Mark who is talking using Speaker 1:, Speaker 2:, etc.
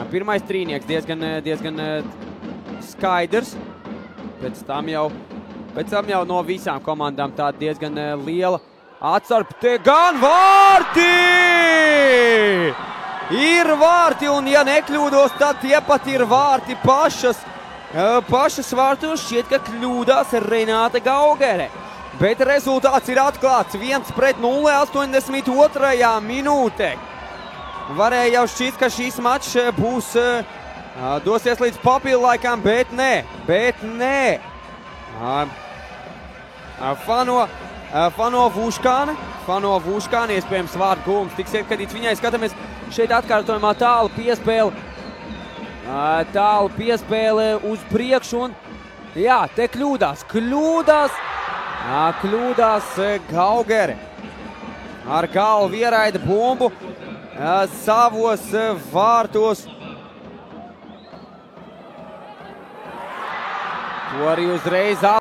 Speaker 1: Pirmais trīnieks diezgan skaidrs. Pēc tam jau no visām komandām tāda diezgan liela atstarpe. Te gan vārti! Ir vārti, un ja nekļūdos, tad tie pat ir vārti pašas vārtos. Šķiet, ka kļūdās Renāte Gaugere. Bet rezultāts ir atklāts 1-0 82. minūtē. Varēja jau šķist, ka šīs mačs dosies līdz papildu laikam, bet nē. Fano Vuškāne, iespējams vārdu gulums tiks iekadīts viņai. Skatāmies šeit atkārtojumā tālu piespēle uz priekšu un jā, te kļūdās Gaugere. Ar galvu ieraida bumbu savos vārtos. To arī uzreiz